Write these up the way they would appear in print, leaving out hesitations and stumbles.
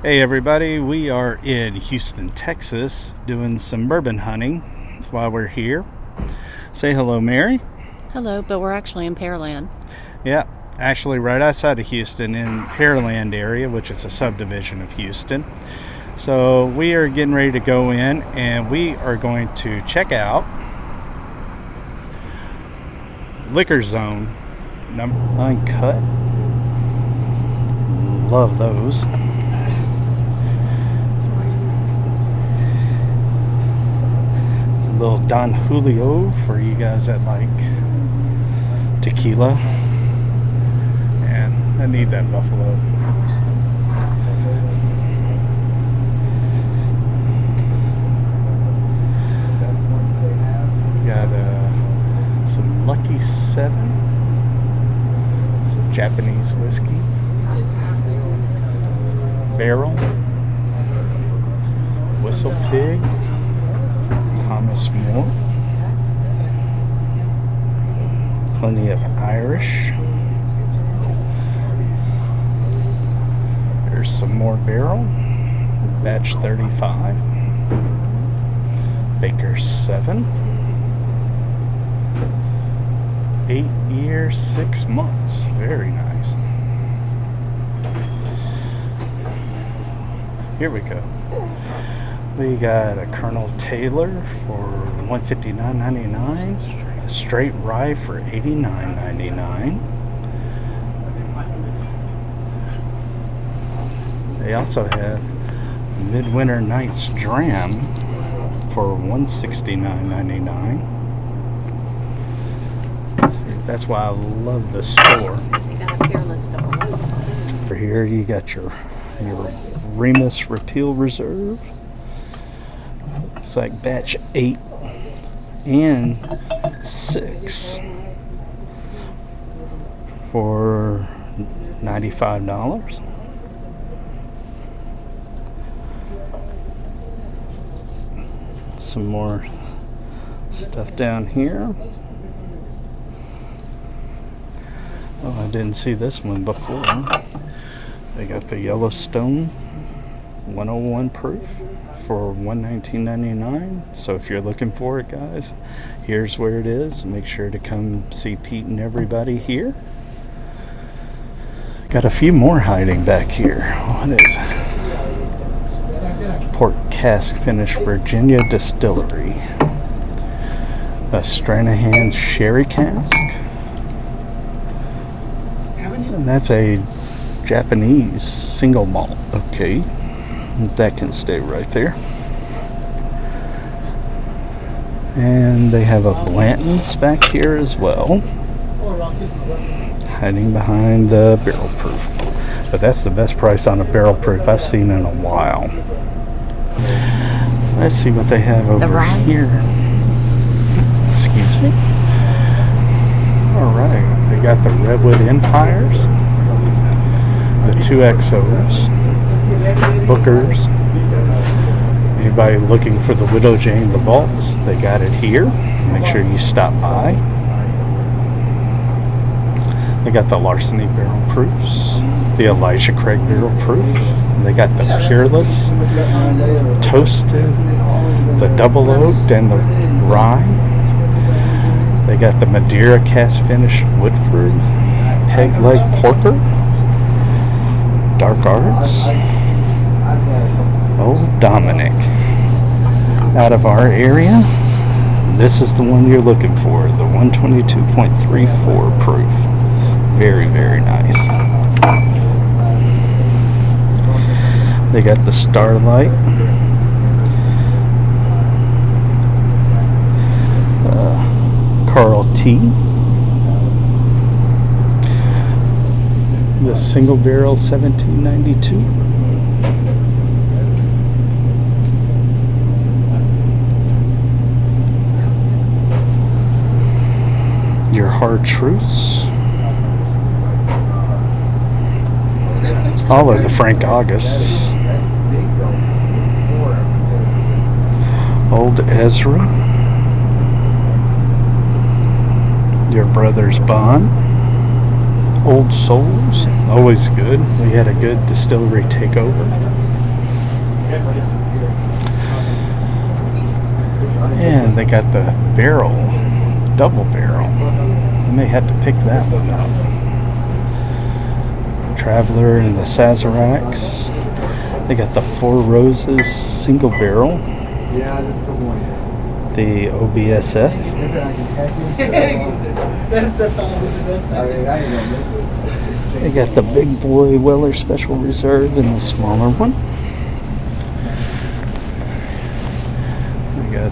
Hey everybody, we are in Houston, Texas doing some bourbon hunting while we're here. Say hello, Mary. Hello, but we're actually in Pearland. Yeah, actually right outside of Houston in Pearland area, which is a subdivision of Houston. So we are getting ready to go in and we are going to check out Liquor Zone number uncut. Love those. Little Don Julio for you guys that like tequila, and I need that Buffalo. Got some Lucky 7, some Japanese whiskey, Barrel, Whistle Pig, Thomas Moore, plenty of Irish. There's some more Barrel, batch 35, Baker 7, 8 years, 6 months, very nice. Here we go. We got a Colonel Taylor for $159.99, a straight rye for $89.99. They also have Midwinter Nights Dram for $169.99. That's why I love this store. For here you got your Remus Repeal Reserve. It's like batch 8 and 6 for $95. Some more stuff down here. Oh, I didn't see this one before. They got the Yellowstone 101 proof for $119.99. So if you're looking for it, guys, here's where it is. Make sure to come see Pete and everybody here. Got a few more hiding back here. What is it? Port Cask Finish Virginia Distillery, a Stranahan Sherry Cask, and that's a Japanese single malt. Okay, that can stay right there. And they have a Blanton's back here as well, hiding behind the barrel proof. But that's the best price on a barrel proof I've seen in a while. Let's see what they have over here. Excuse me. Alright, they got the Redwood Empires, the 2XOs, Bookers. Anybody looking for the Widow Jane the Vaults, they got it here. Make sure you stop by. They got the Larceny Barrel Proofs, the Elijah Craig Barrel Proof. They got the Peerless, Toasted, the Double Oaked, and the Rye. They got the Madeira Cast Finish Woodford, Peg Leg Porker, Dark Arts, Old Dominic. Out of our area, this is the one you're looking for, the 122.34 proof. Very, very nice. They got the Starlight, Carl T, the Single Barrel 1792, your Hard Truths, all of the Frank Augusts, Old Ezra, your Brother's Bond, Old Souls, always good. We had a good distillery takeover. And they got the barrel, double barrel. I may have to pick that one up. Traveler and the Sazeracs. They got the Four Roses single barrel. The OBSF. They got the Big Boy Weller Special Reserve and the smaller one. We got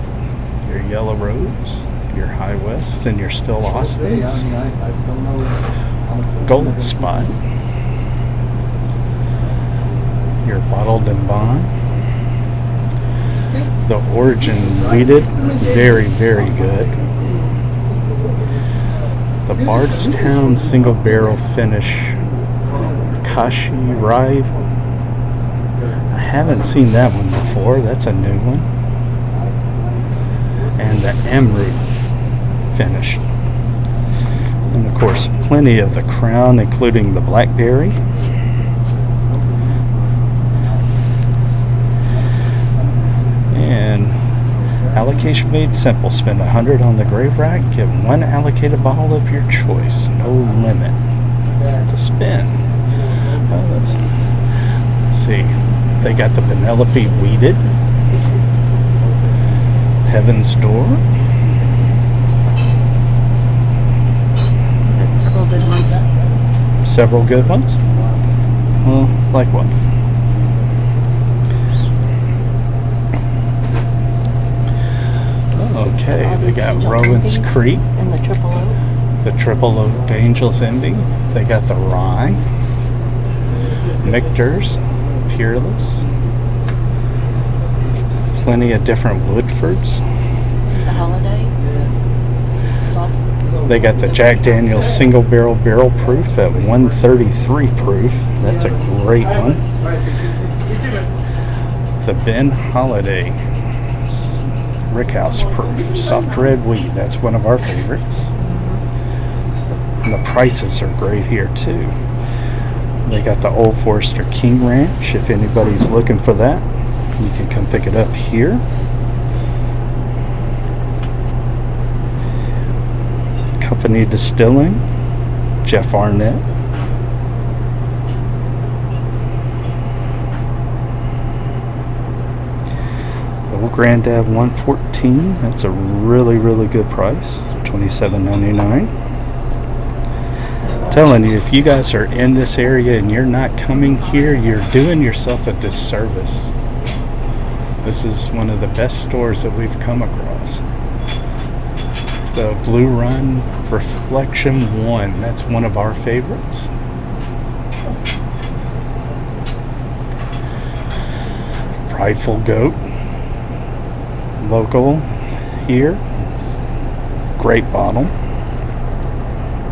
your Yellow Rose, your High West, and your Still Austins. Gold Spot. Your Bottled and Bond. The Origin Weeded, very, very good. The Bardstown Single Barrel Finish Kashi Rye. I haven't seen that one before. That's a new one. And the Amrut Finish. And of course, plenty of the Crown, including the Blackberry. And allocation made simple. Spend $100 on the grave rack, get one allocated bottle of your choice. No limit to spend. Let's see. They got the Penelope Weeded. Heaven's Door. That's several good ones. Several good ones? Well, like what? Okay, they got Rowan's Creek. And the Triple Oak. The Triple Oak Angel's Envy. They got the Rye. Michter's Peerless. Plenty of different Woodfords. The Holiday. Soft. They got the Jack Daniel's Single Barrel Barrel Proof at 133 proof. That's a great one. The Ben Holiday Rickhouse Proof Soft Red Wheat. That's one of our favorites. And the prices are great here too. They got the Old Forester King Ranch. If anybody's looking for that, you can come pick it up here. Company Distilling, Jeff Arnett. Old Grandad 114. That's a really, really good price. $27.99. Telling you, if you guys are in this area and you're not coming here, you're doing yourself a disservice. This is one of the best stores that we've come across. The Blue Run Reflection 1. That's one of our favorites. Prideful Goat. Local here. Great bottle.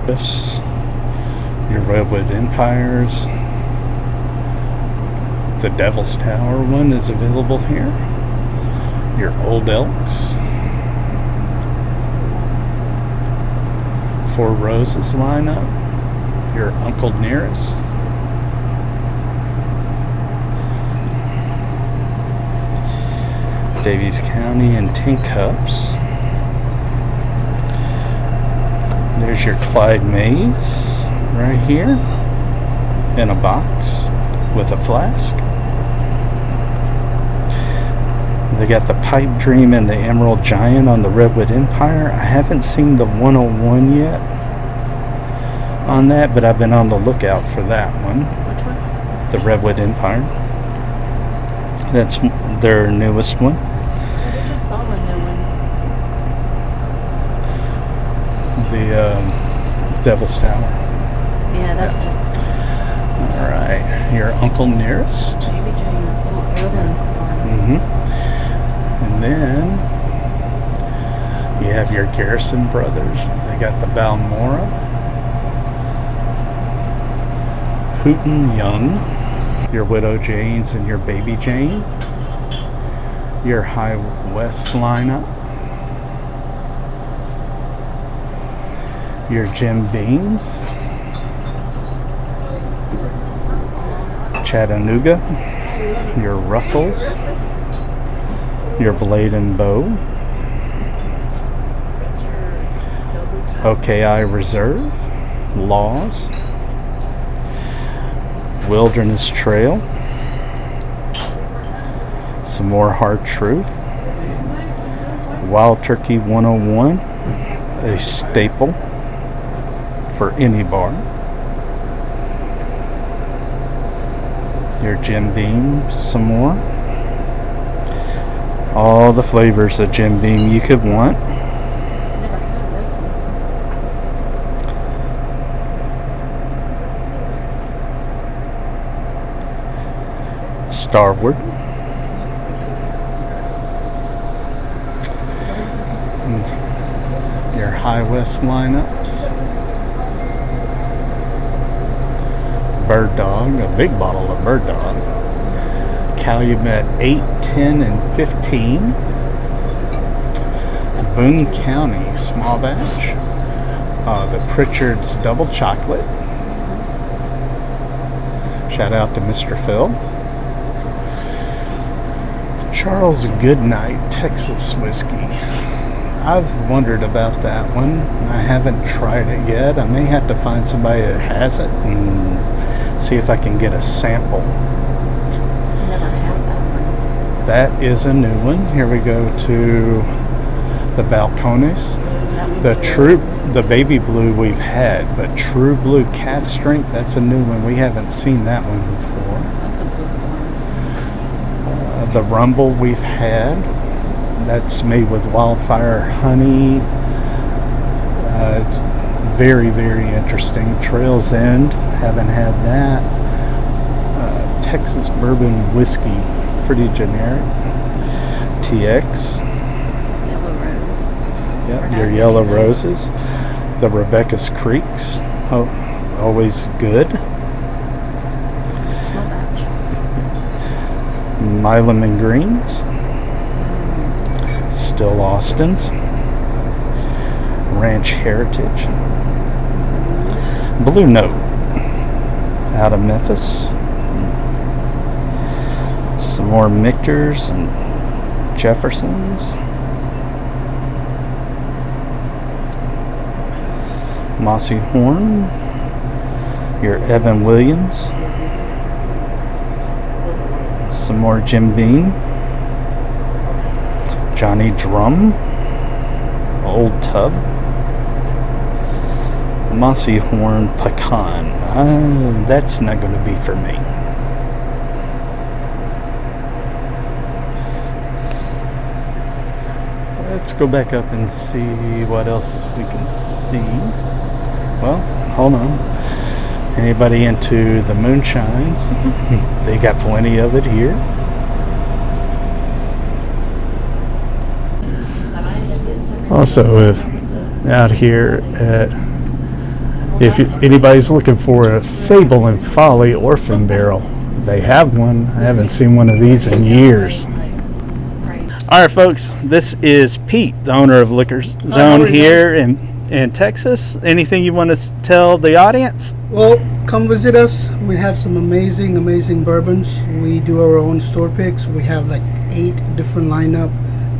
This. Your Redwood Empires. The Devil's Tower one is available here. Your Old Elks. Four Roses lineup. Your Uncle Nearest. Davies County and Tin Cups. There's your Clyde Mays right here in a box with a flask. They got the Pipe Dream and the Emerald Giant on the Redwood Empire. I haven't seen the 101 yet on that, but I've been on the lookout for that one. Which one? The Redwood Empire. That's their newest one. I just saw a new one. The Devil's Tower. Yeah, that's it. Alright, your Uncle Nearest. Baby Jane. Oh, Urban. And then you have your Garrison Brothers. They got the Balmora. Hooten Young. Your Widow Janes and your Baby Jane. Your High West lineup. Your Jim Beams. Chattanooga. your Russells, your Blade and Bow, OKI Reserve, Laws, Wilderness Trail, some more Hard Truth, Wild Turkey 101, a staple for any bar. Your Jim Beam, some more. All the flavors of Jim Beam you could want. Never had this one. Starward. And your High West lineups. Bird Dog, a big bottle of Bird Dog. Calumet 8, 10, and 15. Boone County small batch. The Pritchard's Double Chocolate. Shout out to Mr. Phil. Charles Goodnight Texas Whiskey. I've wondered about that one. I haven't tried it yet. I may have to find somebody that has it and see if I can get a sample. Never had that one. That is a new one. Here we go to the Balcones. The baby blue we've had, but True Blue Cask Strength, that's a new one. We haven't seen that one before. That's a good one. The Rumble we've had. That's made with wildfire honey. It's very, very interesting. Trails End, haven't had that. Texas Bourbon Whiskey, pretty generic. TX. Yellow Rose. Yep, your Yellow Roses. The Rebecca's Creeks, always good. Small batch. Milam and Greens. Still Austin's. Ranch Heritage. Blue Note out of Memphis. Some more Mictors and Jeffersons. Mossy Horn. Your Evan Williams. Some more Jim Beam. Johnny Drum. Old Tub. Mossy Horn Pecan. That's not going to be for me. Let's go back up and see what else we can see. Well, hold on. Anybody into the moonshines? They got plenty of it here. Also, out here at, if anybody's looking for a Fable and Folly Orphan Barrel, they have one. I haven't seen one of these in years. All right, folks, this is Pete, the owner of Liquor Zone here in Texas. Anything you want to tell the audience? Well, come visit us. We have some amazing bourbons. We do our own store picks. We have like 8 different lineup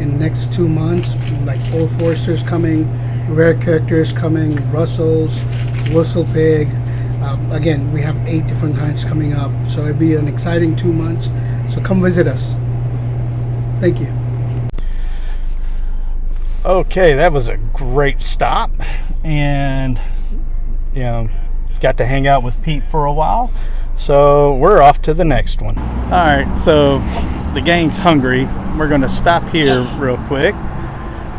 in the next 2 months, like Old Foresters coming, Rare Characters coming, Russells, Whistle Pig. Again, we have 8 different kinds coming up, so it'll be an exciting 2 months. So come visit us. Thank you. Okay, that was a great stop, and got to hang out with Pete for a while. So we're off to the next one. All right, so the gang's hungry. We're going to stop here real quick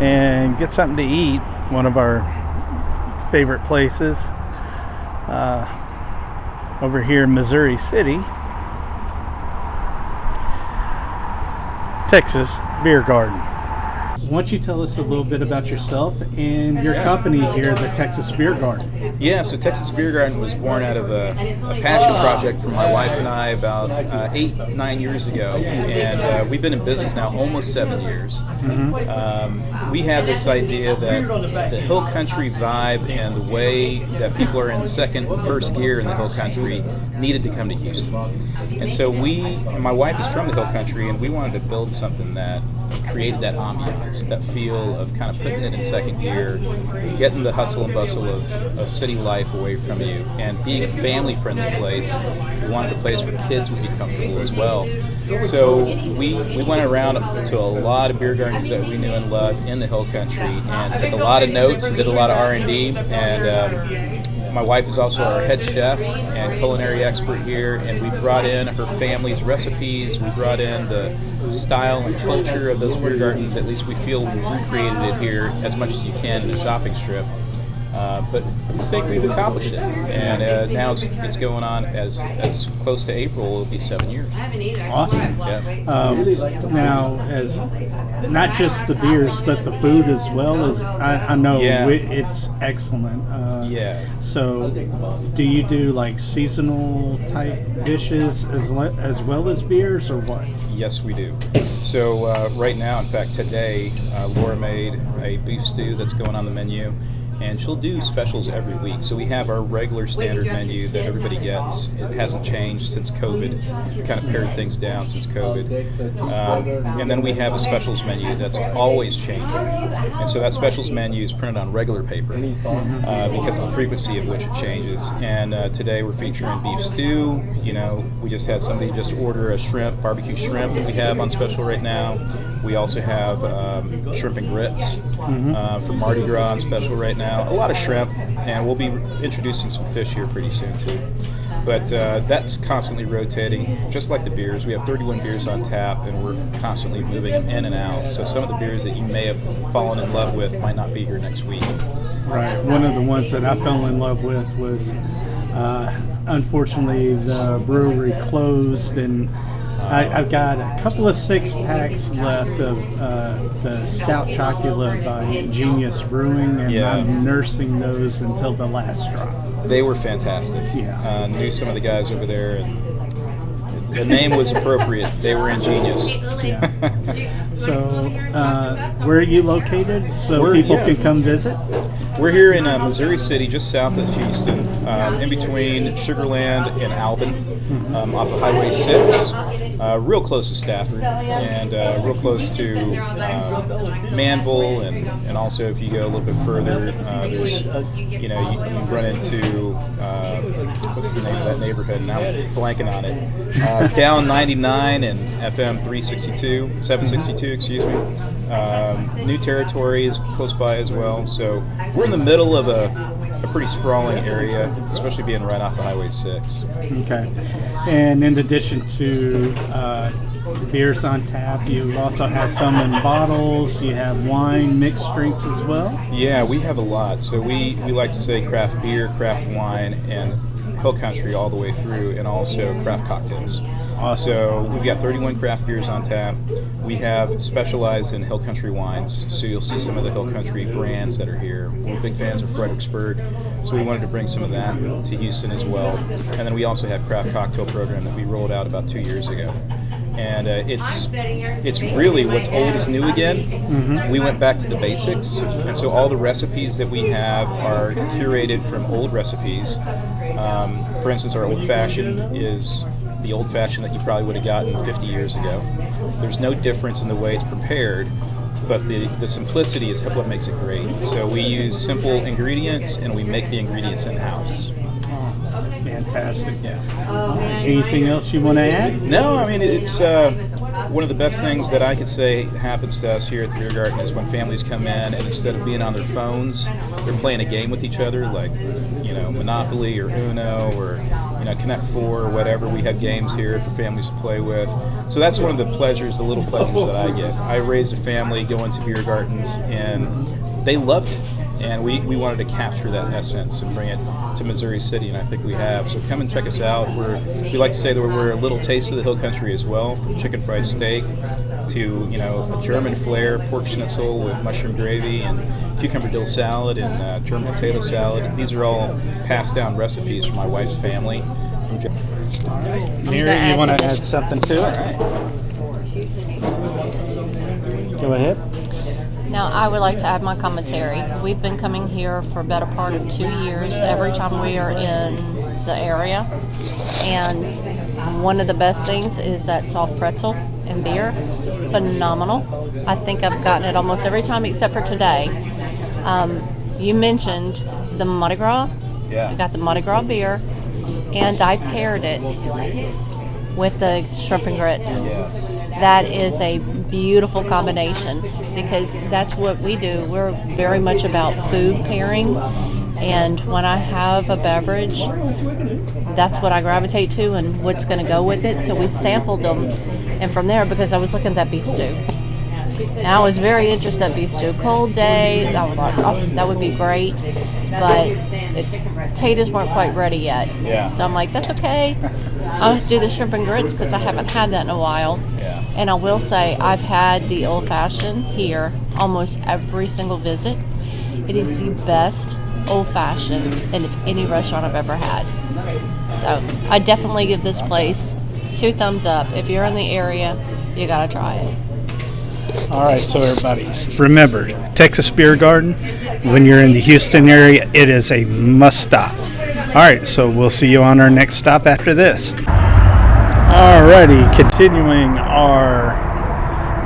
and get something to eat. One of our favorite places over here in Missouri City, Texas Beer Garden. Why don't you tell us a little bit about yourself and your company here, the Texas Beer Garden? Yeah, so Texas Beer Garden was born out of a passion project for my wife and I about 8-9 years ago, and we've been in business now almost 7 years. We had this idea that the hill country vibe and the way that people are in first gear in the hill country needed to come to Houston. And so my wife is from the hill country, and we wanted to build something that created that ambiance, that feel of kind of putting it in second gear, getting the hustle and bustle of city life away from you, and being a family-friendly place. We wanted a place where kids would be comfortable as well. So we went around to a lot of beer gardens that we knew and loved in the hill country, and took a lot of notes and did a lot of R&D. And my wife is also our head chef and culinary expert here, and we brought in her family's recipes. We brought in the style and culture of those beer gardens. At least we feel we recreated it here as much as you can in the shopping strip. But we think we've accomplished it, and now it's going on as close to April. It'll be 7 years. Awesome. Yeah. Now, as not just the beers, but the food as well, as I know it's excellent. Yeah. So, do you do like seasonal type dishes as well as beers, or what? Yes, we do. So right now, in fact, today, Laura made a beef stew that's going on the menu. And she'll do specials every week. So we have our regular standard menu that everybody gets. It hasn't changed since COVID. We kind of pared things down since COVID. And then we have a specials menu that's always changing. And so that specials menu is printed on regular paper because of the frequency of which it changes. And today we're featuring beef stew. You know, we just had somebody just order a barbecue shrimp that we have on special right now. We also have shrimp and grits for Mardi Gras on special right now. A lot of shrimp, and we'll be introducing some fish here pretty soon too. But that's constantly rotating, just like the beers. We have 31 beers on tap, and we're constantly moving them in and out. So some of the beers that you may have fallen in love with might not be here next week. Right. One of the ones that I fell in love with was, unfortunately, the brewery closed, and I've got a couple of 6-packs left of the Stout Chocula by Genius Brewing, and I'm nursing those until the last drop. They were fantastic. Yeah. Knew some of the guys over there, and the name was appropriate. They were ingenious. Yeah. So, where are you located so people can come visit? We're here in Missouri City, just south of Houston, in between Sugar Land and Alvin, off of Highway 6, real close to Stafford, and real close to Manville, and also if you go a little bit further, there's, you run into, what's the name of that neighborhood? Now I'm blanking on it. Down 99 and FM 762, excuse me. New Territory is close by as well, so we're in the middle of a pretty sprawling area, especially being right off of Highway 6. Okay. And in addition to beers on tap, you also have some in bottles. You have wine, mixed drinks as well? Yeah, we have a lot. So we like to say craft beer, craft wine, and hill country all the way through, and also craft cocktails. So we've got 31 craft beers on tap. We have specialized in hill country wines, so you'll see some of the hill country brands that are here. We're big fans of Fredericksburg, so we wanted to bring some of that to Houston as well. And then we also have craft cocktail program that we rolled out about 2 years ago. And it's really what's old is new again. We went back to the basics, and so all the recipes that we have are curated from old recipes. For instance, our old fashioned is the old fashioned that you probably would have gotten 50 years ago. There's no difference in the way it's prepared, but the simplicity is what makes it great. So we use simple ingredients, and we make the ingredients in-house. Fantastic. Yeah. Anything else you want to add? No, I mean, it's one of the best things that I could say happens to us here at the Beer Garden is when families come in, and instead of being on their phones, they're playing a game with each other, like, Monopoly or Uno or, Connect 4 or whatever. We have games here for families to play with. So that's one of the little pleasures that I get. I raised a family going to beer gardens, and they loved it. and we wanted to capture that essence and bring it to Missouri City, and I think we have. So come and check us out. We like to say that we're a little taste of the hill country as well, from chicken fried steak to a German flair pork schnitzel with mushroom gravy and cucumber dill salad and German potato salad. These are all passed down recipes from my wife's family. Mary, you want to add something to it? All right. Go ahead. Now, I would like to add my commentary. We've been coming here for a better part of 2 years every time we are in the area. And one of the best things is that soft pretzel and beer. Phenomenal. I think I've gotten it almost every time except for today. You mentioned the Mardi Gras. Yeah. I got the Mardi Gras beer, and I paired it with the shrimp and grits. Yes. That is a beautiful combination because that's what we do. We're very much about food pairing, and when I have a beverage, that's what I gravitate to and what's going to go with it. So we sampled them, and from there, because I was looking at that beef stew, and I was very interested in beef stew. Cold day, I was like, oh, that would be great, but potatoes weren't quite ready yet. Yeah. So I'm like, that's okay. I'll do the shrimp and grits because I haven't had that in a while. Yeah. And I will say I've had the old fashioned here almost every single visit. It is the best old fashioned in any restaurant I've ever had. So I definitely give this place 2 thumbs up. If you're in the area, you gotta try it. All right, so everybody, remember, Texas Beer Garden, when you're in the Houston area, it is a must stop. All right, so we'll see you on our next stop after this. All righty, continuing our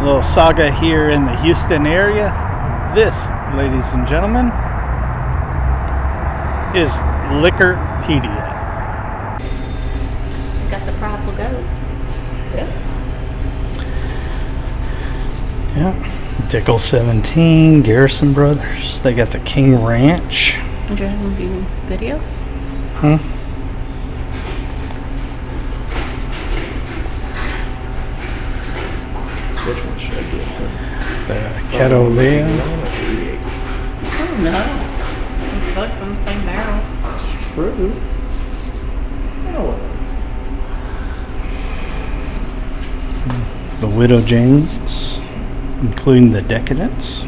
little saga here in the Houston area. This, ladies and gentlemen, is Liquorpedia. Got the prideful goat. Yeah, Dickel 17, Garrison Brothers. They got the King Ranch. Did you have a video? Huh? Which one should I get? The Catalea. Oh no. They're both from the same barrel. That's true. Oh, The Widow James, including the Decadence.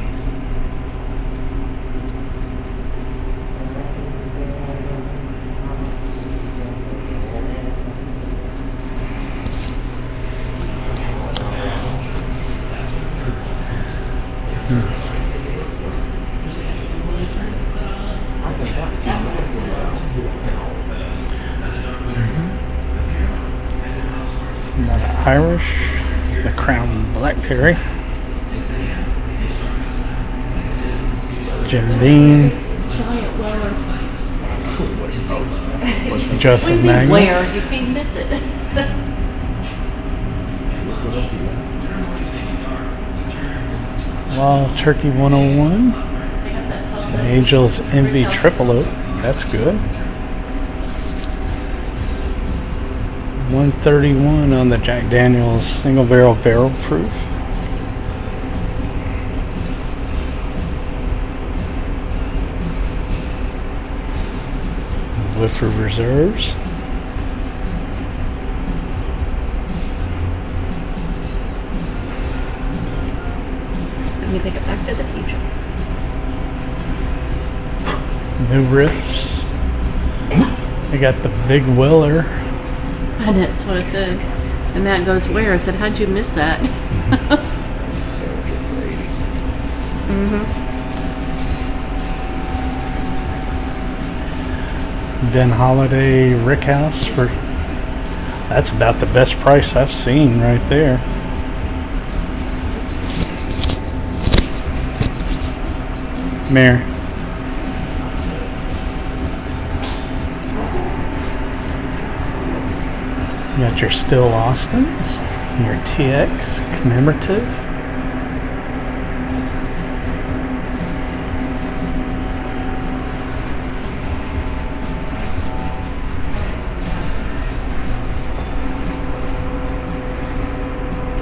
The Irish, the Crown Blackberry, Jim Beam, Joseph Magnus, Where? You can't miss it. Wild Turkey 101, the Angels Envy Triple Oak, that's good. 131 on the Jack Daniel's Single Barrel Proof. Woodford Reserves. Let me take it back to the future. New Riffs. They got the Big Weller. And that's what it said. And Matt goes, where? I said, how'd you miss that? Den Holiday Rickhouse for that's about the best price I've seen right there. Mare. You got your Still Austins, your TX commemorative.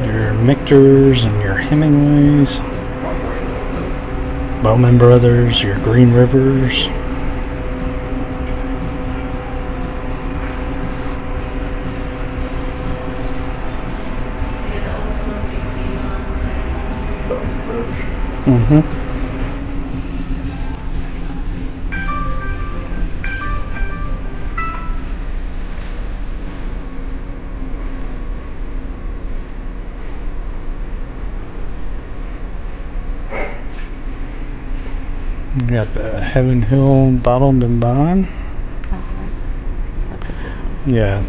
Your Michters and your Hemingways. Bowman Brothers, your Green Rivers. Mm-hmm. You got the Heaven Hill Bottled and Bond. That's a good one. Yeah,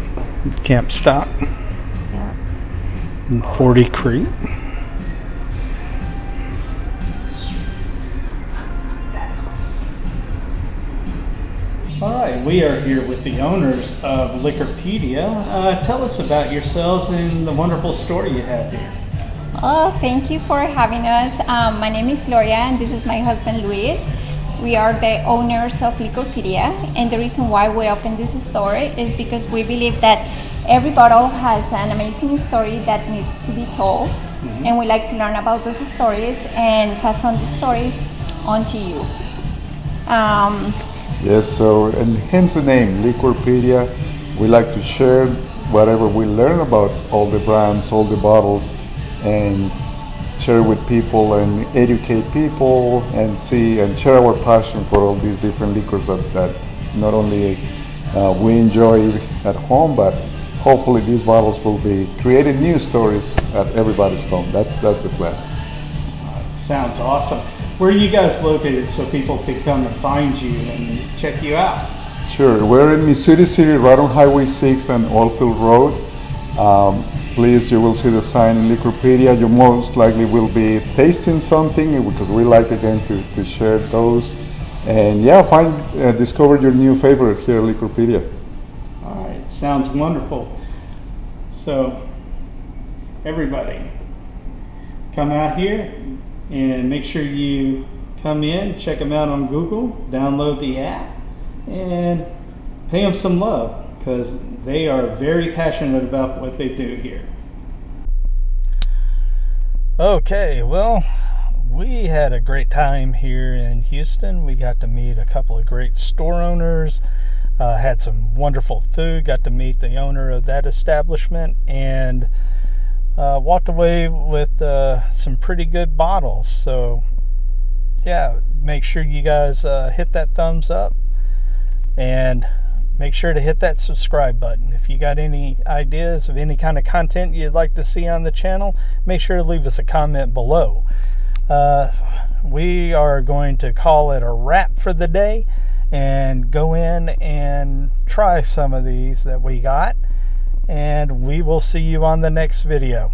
Camp Stock. Yeah. And 40 Creek. Alright, we are here with the owners of Liquorpedia. Tell us about yourselves and the wonderful store you have here. Oh, thank you for having us. My name is Gloria and this is my husband Luis. We are the owners of Liquorpedia, and the reason why we opened this store is because we believe that every bottle has an amazing story that needs to be told, and we like to learn about those stories and pass on the stories on to you. Yes, so, and hence the name, Liquorpedia. We like to share whatever we learn about all the brands, all the bottles, and share with people and educate people and see and share our passion for all these different liquors that not only we enjoy at home, but hopefully these bottles will be creating new stories at everybody's home. That's the plan. Sounds awesome. Where are you guys located so people can come and find you and check you out? Sure, we're in Missouri City, right on Highway 6 and Oldfield Road. Please, you will see the sign in Liquorpedia. You most likely will be tasting something because we like again to share those. And yeah, discover your new favorite here at Liquorpedia. All right, sounds wonderful. So, everybody, come out here and make sure you come in, check them out on Google, download the app, and pay them some love because they are very passionate about what they do here. Okay, well, we had a great time here in Houston. We got to meet a couple of great store owners, had some wonderful food, got to meet the owner of that establishment, and walked away with some pretty good bottles. So yeah, make sure you guys hit that thumbs up and make sure to hit that subscribe button. If you got any ideas of any kind of content you'd like to see on the channel, make sure to leave us a comment below. We are going to call it a wrap for the day and go in and try some of these that we got, and we will see you on the next video.